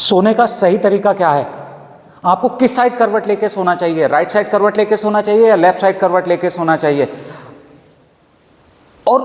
सोने का सही तरीका क्या है, आपको किस साइड करवट लेके सोना चाहिए, राइट साइड करवट लेके सोना चाहिए या लेफ्ट साइड करवट लेके सोना चाहिए, और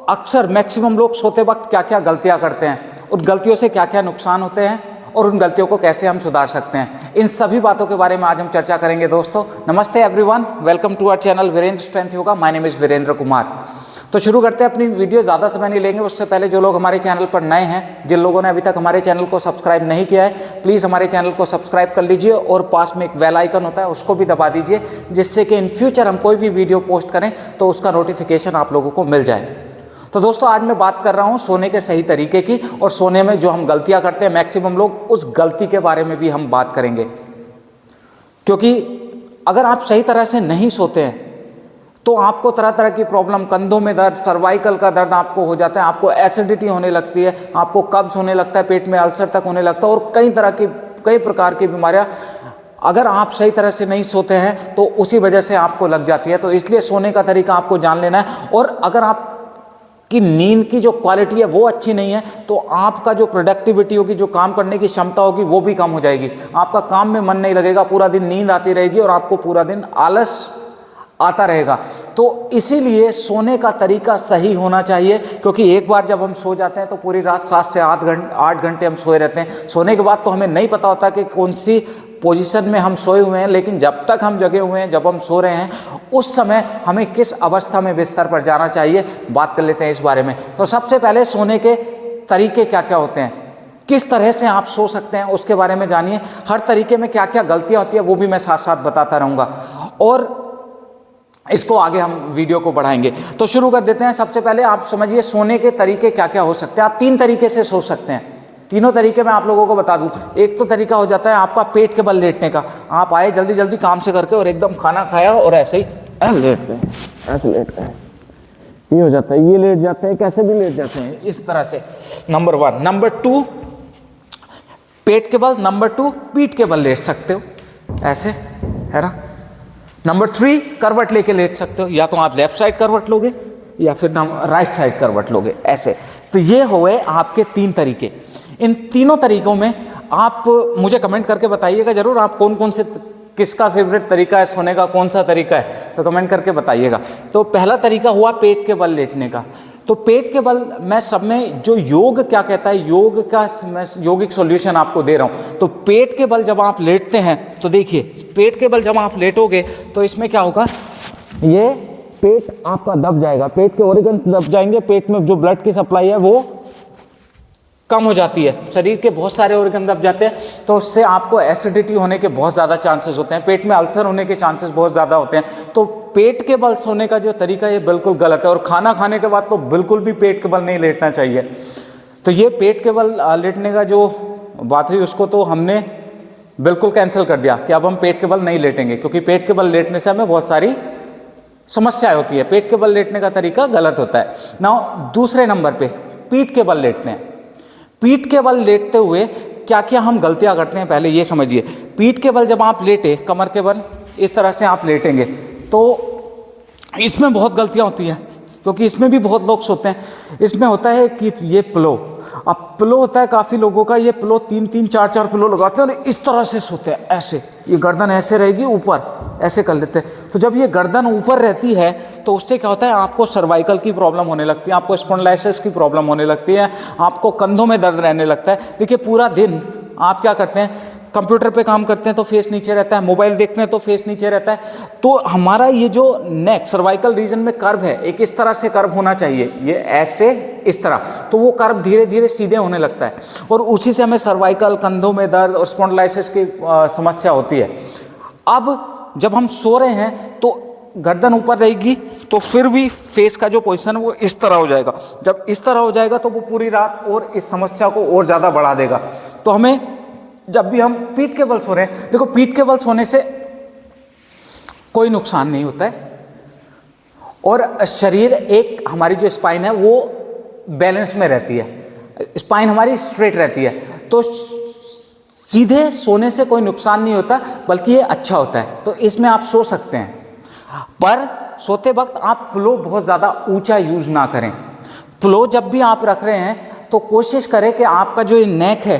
अक्सर मैक्सिमम लोग सोते वक्त क्या क्या गलतियां करते हैं, उन गलतियों से क्या क्या नुकसान होते हैं और उन गलतियों को कैसे हम सुधार सकते हैं, इन सभी बातों के बारे में आज हम चर्चा करेंगे। दोस्तों नमस्ते everyone, welcome to our channel Virendra strength yoga. My name is Virendra Kumar. तो शुरू करते हैं अपनी वीडियो। ज़्यादा समय नहीं लेंगे, उससे पहले जो लोग हमारे चैनल पर नए हैं, जिन लोगों ने अभी तक हमारे चैनल को सब्सक्राइब नहीं किया है, प्लीज़ हमारे चैनल को सब्सक्राइब कर लीजिए और पास में एक बेल आइकन होता है उसको भी दबा दीजिए, जिससे कि इन फ्यूचर हम कोई भी वीडियो पोस्ट करें तो उसका नोटिफिकेशन आप लोगों को मिल जाए। तो दोस्तों आज मैं बात कर रहा हूँ सोने के सही तरीके की, और सोने में जो हम गलतियाँ करते हैं मैक्सिमम लोग, उस गलती के बारे में भी हम बात करेंगे। क्योंकि अगर आप सही तरह से नहीं सोते हैं तो आपको तरह तरह की प्रॉब्लम, कंधों में दर्द, सर्वाइकल का दर्द आपको हो जाता है, आपको एसिडिटी होने लगती है, आपको कब्ज होने लगता है, पेट में अल्सर तक होने लगता है, और कई प्रकार की बीमारियां अगर आप सही तरह से नहीं सोते हैं तो उसी वजह से आपको लग जाती है। तो इसलिए सोने का तरीका आपको जान लेना है। और अगर आप कि नींद की जो क्वालिटी है वो अच्छी नहीं है तो आपका जो प्रोडक्टिविटी होगी, जो काम करने की क्षमता होगी, वो भी कम हो जाएगी। आपका काम में मन नहीं लगेगा, पूरा दिन नींद आती रहेगी और आपको पूरा दिन आलस आता रहेगा। तो इसीलिए सोने का तरीका सही होना चाहिए, क्योंकि एक बार जब हम सो जाते हैं तो पूरी रात 7 से 8 घंटे हम सोए रहते हैं। सोने के बाद तो हमें नहीं पता होता कि कौन सी पोजीशन में हम सोए हुए हैं, लेकिन जब तक हम जगे हुए हैं, जब हम सो रहे हैं, उस समय हमें किस अवस्था में बिस्तर पर जाना चाहिए, बात कर लेते हैं इस बारे में। तो सबसे पहले सोने के तरीके क्या क्या होते हैं, किस तरह से आप सो सकते हैं, उसके बारे में जानिए। हर तरीके में क्या क्या गलतियां होती है वो भी मैं साथ साथ बताता रहूँगा, और इसको आगे हम वीडियो को बढ़ाएंगे। तो शुरू कर देते हैं। सबसे पहले आप समझिए सोने के तरीके क्या क्या हो सकते हैं। आप 3 तरीके से सो सकते हैं। तीनों तरीके मैं आप लोगों को बता दूं। एक तो तरीका हो जाता है आपका पेट के बल लेटने का। आप आए जल्दी जल्दी काम से करके और एकदम खाना खाया और ऐसे ही लेट गए, ऐसे लेट गए, ये हो जाता है, ये लेट जाते हैं, कैसे भी लेट जाते हैं इस तरह से। नंबर 1। नंबर 2 पेट के बल। नंबर 2 पीठ के बल लेट सकते हो, ऐसे, है ना। नंबर 3 करवट लेके लेट सकते हो, या तो आप लेफ्ट साइड करवट लोगे या फिर राइट साइड करवट लोगे, ऐसे। तो ये हुए आपके 3 तरीके। इन तीनों तरीकों में आप मुझे कमेंट करके बताइएगा जरूर, आप कौन कौन से, किसका फेवरेट तरीका है सोने का, कौन सा तरीका है, तो कमेंट करके बताइएगा। तो पहला तरीका हुआ पेट के बल लेटने का। तो पेट के बल मैं सब में जो योग क्या कहता है, योग का मैं योगिक सॉल्यूशन आपको दे रहा हूँ। तो पेट के बल जब आप लेटते हैं तो देखिए, पेट के बल जब आप लेटोगे तो इसमें क्या होगा, ये पेट आपका दब जाएगा, पेट के ऑर्गन्स दब जाएंगे, पेट में जो ब्लड की सप्लाई है वो कम हो जाती है, शरीर के बहुत सारे ऑर्गन दब जाते हैं, तो उससे आपको एसिडिटी होने के बहुत ज़्यादा चांसेस होते हैं, पेट में अल्सर होने के चांसेस बहुत ज़्यादा होते हैं। तो पेट के बल सोने का जो तरीका है ये बिल्कुल गलत है, और खाना खाने के बाद तो बिल्कुल भी पेट के बल नहीं लेटना चाहिए। तो ये पेट के बल लेटने का जो बात हुई उसको तो हमने बिल्कुल कैंसिल कर दिया कि अब हम पेट के बल नहीं लेटेंगे, क्योंकि पेट के बल लेटने से हमें बहुत सारी समस्याएं होती है। पेट के बल लेटने का तरीका गलत होता है। नाउ दूसरे नंबर पे पीठ के बल लेटने हैं। पीठ के बल लेटते हुए क्या क्या हम गलतियां करते हैं पहले ये समझिए। पीठ के बल जब आप लेटे, कमर के बल इस तरह से आप लेटेंगे तो इसमें बहुत गलतियां होती हैं, क्योंकि इसमें भी बहुत लोग सोते हैं। इसमें होता है कि ये पिलो, अब पिलो होता है काफ़ी लोगों का, ये पिलो 3-3, 4-4 पिलो लगाते हैं और इस तरह से सोते हैं, ऐसे, ये गर्दन ऐसे रहेगी, ऊपर ऐसे कर लेते हैं। तो जब ये गर्दन ऊपर रहती है तो उससे क्या होता है, आपको सर्वाइकल की प्रॉब्लम होने लगती है, आपको स्पॉन्डिलाइटिस की प्रॉब्लम होने लगती है, आपको कंधों में दर्द रहने लगता है। देखिए पूरा दिन आप क्या करते हैं, कंप्यूटर पे काम करते हैं तो फेस नीचे रहता है, मोबाइल देखते हैं तो फेस नीचे रहता है। तो हमारा ये जो नेक सर्वाइकल रीजन में कर्व है, एक इस तरह से कर्व होना चाहिए, ये ऐसे इस तरह, तो वो कर्व धीरे धीरे सीधे होने लगता है, और उसी से हमें सर्वाइकल, कंधों में दर्द और स्पॉन्डिलाइटिस की समस्या होती है। अब जब हम सो रहे हैं तो गर्दन ऊपर रहेगी तो फिर भी फेस का जो पोजीशन है वो इस तरह हो जाएगा। जब इस तरह हो जाएगा तो वो पूरी रात और इस समस्या को और ज़्यादा बढ़ा देगा। तो हमें जब भी हम पीठ के बल सो रहे हैं, देखो पीठ के बल सोने से कोई नुकसान नहीं होता है, और शरीर, एक हमारी जो स्पाइन है वो बैलेंस में रहती है, स्पाइन हमारी स्ट्रेट रहती है, तो सीधे सोने से कोई नुकसान नहीं होता, बल्कि ये अच्छा होता है। तो इसमें आप सो सकते हैं, पर सोते वक्त आप पिलो बहुत ज़्यादा ऊंचा यूज ना करें। पिलो जब भी आप रख रहे हैं तो कोशिश करें कि आपका जो नेक है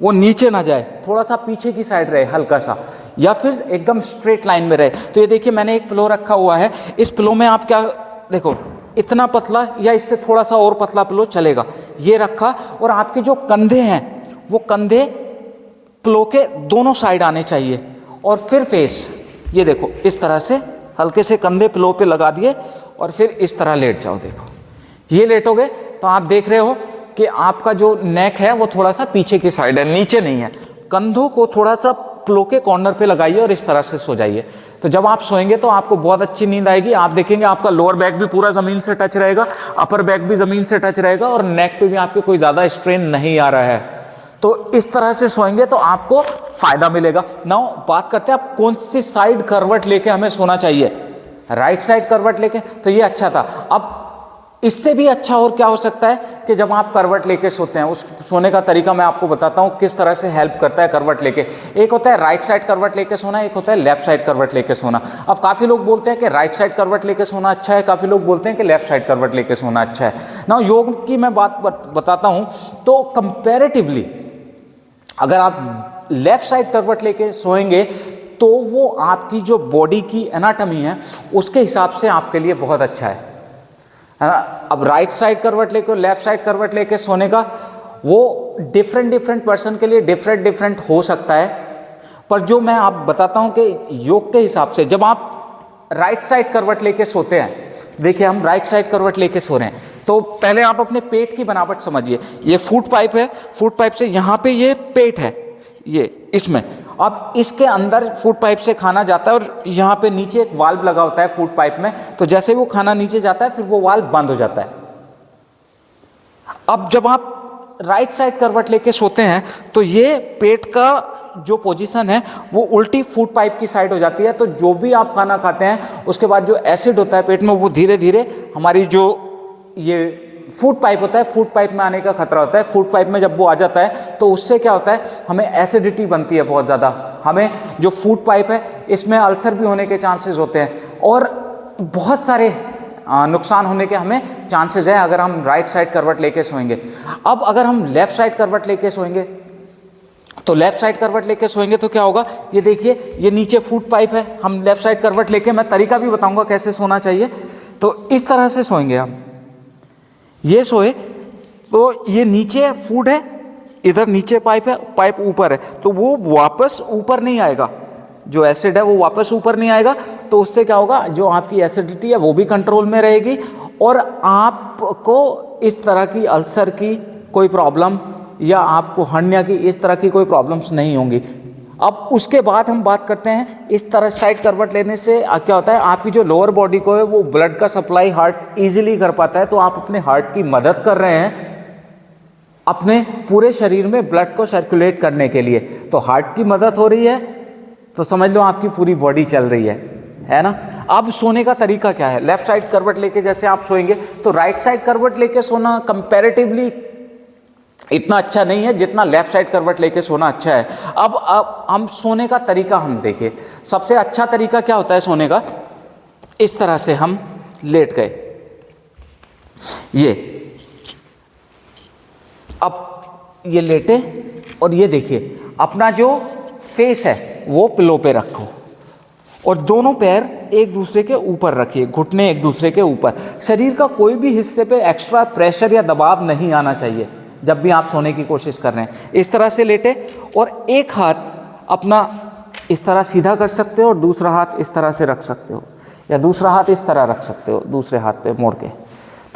वो नीचे ना जाए, थोड़ा सा पीछे की साइड रहे हल्का सा, या फिर एकदम स्ट्रेट लाइन में रहे। तो ये देखिए मैंने एक पिलो रखा हुआ है, इस पिलो में आप क्या देखो, इतना पतला या इससे थोड़ा सा और पतला पिलो चलेगा, ये रखा। और आपके जो कंधे हैं वो कंधे पिलो के दोनों साइड आने चाहिए, और फिर फेस, ये देखो इस तरह से हल्के से कंधे पिलो पे लगा दिए और फिर इस तरह लेट जाओ। देखो ये लेटोगे तो आप देख रहे हो कि आपका जो नेक है वो थोड़ा सा पीछे की साइड है, नीचे नहीं है। कंधों को थोड़ा सा पिलो के कॉर्नर पे लगाइए और इस तरह से सो जाइए। तो जब आप सोएंगे तो आपको बहुत अच्छी नींद आएगी। आप देखेंगे आपका लोअर बैक भी पूरा ज़मीन से टच रहेगा, अपर बैक भी ज़मीन से टच रहेगा, और नेक पे भी आपके कोई ज़्यादा स्ट्रेन नहीं आ रहा है। तो इस तरह से सोएंगे तो आपको फायदा मिलेगा। नाउ बात करते हैं आप कौन सी साइड करवट लेके हमें सोना चाहिए। राइट साइड करवट लेके, तो ये अच्छा था। अब इससे भी अच्छा और क्या हो सकता है कि जब आप करवट लेके सोते हैं, उस सोने का तरीका मैं आपको बताता हूँ किस तरह से हेल्प करता है करवट लेके। एक होता है राइट साइड करवट लेके सोना, एक होता है लेफ्ट साइड करवट लेके सोना। अब काफ़ी लोग बोलते हैं कि राइट साइड करवट लेके सोना अच्छा है, काफ़ी लोग बोलते हैं कि लेफ्ट साइड करवट लेके सोना अच्छा है। ना योग की मैं बात बताता हूँ तो कंपेरेटिवली अगर आप लेफ्ट साइड करवट लेके सोएंगे तो वो आपकी जो बॉडी की एनाटॉमी है उसके हिसाब से आपके लिए बहुत अच्छा है ना। अब राइट साइड करवट लेके लेफ्ट साइड करवट लेके सोने का वो डिफरेंट पर्सन के लिए डिफरेंट हो सकता है, पर जो मैं आप बताता हूं कि योग के हिसाब से जब आप राइट साइड करवट लेके सोते हैं, देखिए हम राइट साइड करवट लेके सो रहे हैं, तो पहले आप अपने पेट की बनावट समझिए। ये फूड पाइप है, फूड पाइप से यहाँ पे ये पेट है, ये इसमें अब इसके अंदर फूड पाइप से खाना जाता है और यहाँ पे नीचे एक वाल्व लगा होता है फूड पाइप में, तो जैसे वो खाना नीचे जाता है फिर वो वाल्व बंद हो जाता है। अब जब आप राइट साइड करवट लेके सोते हैं तो ये पेट का जो पोजीशन है वो उल्टी फूड पाइप की साइड हो जाती है। तो जो भी आप खाना खाते हैं उसके बाद जो एसिड होता है पेट में वो धीरे धीरे हमारी जो ये फूड पाइप होता है, फूड पाइप में आने का खतरा होता है। फूड पाइप में जब वो आ जाता है तो उससे क्या होता है, हमें एसिडिटी बनती है बहुत ज़्यादा। हमें जो फूड पाइप है इसमें अल्सर भी होने के चांसेस होते हैं और बहुत सारे नुकसान होने के हमें चांसेस है अगर हम राइट साइड करवट लेके सोएंगे। अब अगर हम लेफ्ट साइड करवट लेके सोएंगे तो लेफ्ट साइड करवट लेके सोएंगे तो क्या होगा, ये देखिए ये नीचे फूड पाइप है, हम लेफ्ट साइड करवट लेके, मैं तरीका भी बताऊंगा कैसे सोना चाहिए। तो इस तरह से सोएंगे हम, ये सोए तो ये नीचे फूड है, इधर नीचे पाइप है, पाइप ऊपर है, तो वो वापस ऊपर नहीं आएगा, जो एसिड है वो वापस ऊपर नहीं आएगा। तो उससे क्या होगा, जो आपकी एसिडिटी है वो भी कंट्रोल में रहेगी और आपको इस तरह की अल्सर की कोई प्रॉब्लम या आपको हर्निया की इस तरह की कोई प्रॉब्लम्स नहीं होंगी। अब उसके बाद हम बात करते हैं इस तरह साइड करवट लेने से क्या होता है, आपकी जो लोअर बॉडी को है वो ब्लड का सप्लाई हार्ट इजीली कर पाता है। तो आप अपने हार्ट की मदद कर रहे हैं अपने पूरे शरीर में ब्लड को सर्कुलेट करने के लिए। तो हार्ट की मदद हो रही है तो समझ लो आपकी पूरी बॉडी चल रही है ना। अब सोने का तरीका क्या है, लेफ्ट साइड करवट लेके जैसे आप सोएंगे तो राइट साइड करवट लेके सोना कंपैरेटिवली इतना अच्छा नहीं है जितना लेफ्ट साइड करवट लेके सोना अच्छा है। अब हम सोने का तरीका हम देखें, सबसे अच्छा तरीका क्या होता है सोने का, इस तरह से हम लेट गए, ये अब ये लेटे और ये देखिए अपना जो फेस है वो पिलो पे रखो और दोनों पैर एक दूसरे के ऊपर रखिए, घुटने एक दूसरे के ऊपर। शरीर का कोई भी हिस्से पे एक्स्ट्रा प्रेशर या दबाव नहीं आना चाहिए जब भी आप सोने की कोशिश कर रहे हैं। इस तरह से लेटे और एक हाथ अपना इस तरह सीधा कर सकते हो और दूसरा हाथ इस तरह से रख सकते हो, या दूसरा हाथ इस तरह रख सकते हो दूसरे हाथ पे मोड़ के।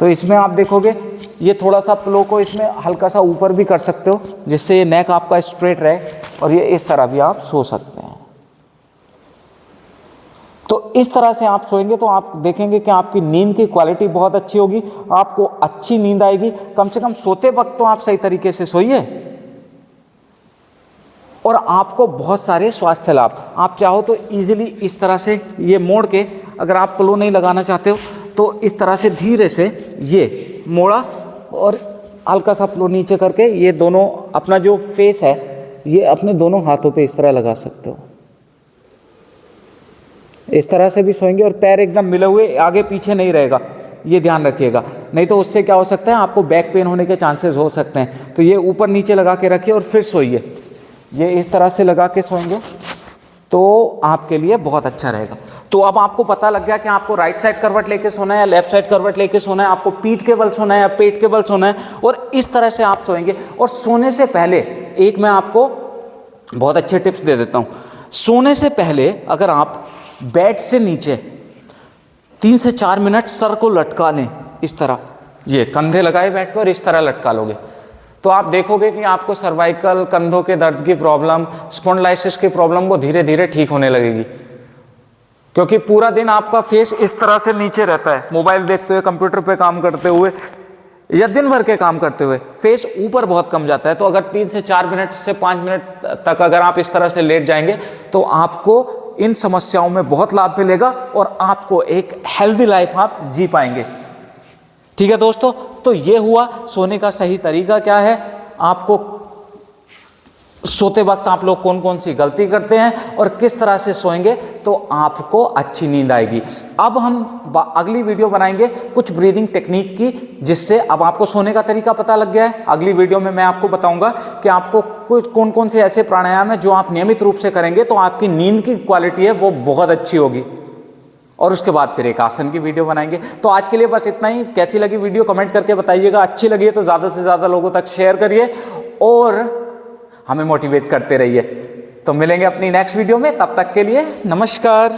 तो इसमें आप देखोगे ये थोड़ा सा पिलो को इसमें हल्का सा ऊपर भी कर सकते हो जिससे ये नेक आपका स्ट्रेट रहे, और ये इस तरह भी आप सो सकते हैं। तो इस तरह से आप सोएंगे तो आप देखेंगे कि आपकी नींद की क्वालिटी बहुत अच्छी होगी, आपको अच्छी नींद आएगी। कम से कम सोते वक्त तो आप सही तरीके से सोइए और आपको बहुत सारे स्वास्थ्य लाभ, आप चाहो तो इजीली इस तरह से ये मोड़ के, अगर आप पिलो नहीं लगाना चाहते हो तो इस तरह से धीरे से ये मोड़ा और हल्का सा पिलो नीचे करके ये दोनों अपना जो फेस है ये अपने दोनों हाथों पे इस तरह लगा सकते हो। इस तरह से भी सोएंगे और पैर एकदम मिले हुए, आगे पीछे नहीं रहेगा, ये ध्यान रखिएगा, नहीं तो उससे क्या हो सकता है आपको बैक पेन होने के चांसेस हो सकते हैं। तो ये ऊपर नीचे लगा के रखिए और फिर सोइए। ये इस तरह से लगा के सोएंगे तो आपके लिए बहुत अच्छा रहेगा। तो अब आपको पता लग गया कि आपको राइट साइड करवट लेके सोना है या लेफ्ट साइड करवट लेके सोना है, आपको पीठ के बल सोना है या पेट के बल सोना है, और इस तरह से आप सोएंगे। और सोने से पहले एक मैं आपको बहुत अच्छे टिप्स दे देता हूँ। सोने से पहले अगर आप बेड से नीचे 3 से 4 मिनट सर को लटका लें, इस तरह, ये कंधे लगाए बेड पर और इस तरह लटका लोगे, तो आप देखोगे कि आपको सर्वाइकल, कंधों के दर्द की प्रॉब्लम, स्पॉन्डिलाइसिस की प्रॉब्लम वो धीरे धीरे ठीक होने लगेगी। क्योंकि पूरा दिन आपका फेस इस तरह से नीचे रहता है, मोबाइल देखते हुए, कंप्यूटर पे काम करते हुए या दिन भर के काम करते हुए फेस ऊपर बहुत कम जाता है। तो अगर 3 से 4 मिनट से 5 मिनट तक अगर आप इस तरह से लेट जाएंगे तो आपको इन समस्याओं में बहुत लाभ मिलेगा और आपको एक हेल्दी लाइफ आप जी पाएंगे। ठीक है दोस्तों, तो ये हुआ सोने का सही तरीका क्या है, आपको सोते वक्त आप लोग कौन कौन सी गलती करते हैं और किस तरह से सोएंगे तो आपको अच्छी नींद आएगी। अब हम अगली वीडियो बनाएंगे कुछ ब्रीदिंग टेक्निक की, जिससे अब आपको सोने का तरीका पता लग गया है। अगली वीडियो में मैं आपको बताऊंगा कि आपको कुछ कौन कौन से ऐसे प्राणायाम है जो आप नियमित रूप से करेंगे तो आपकी नींद की क्वालिटी है वो बहुत अच्छी होगी। और उसके बाद फिर एक आसन की वीडियो बनाएंगे। तो आज के लिए बस इतना ही। कैसी लगी वीडियो कमेंट करके बताइएगा, अच्छी लगी है तो ज़्यादा से ज़्यादा लोगों तक शेयर करिए और हमें मोटिवेट करते रहिए। तो मिलेंगे अपनी नेक्स्ट वीडियो में, तब तक के लिए नमस्कार।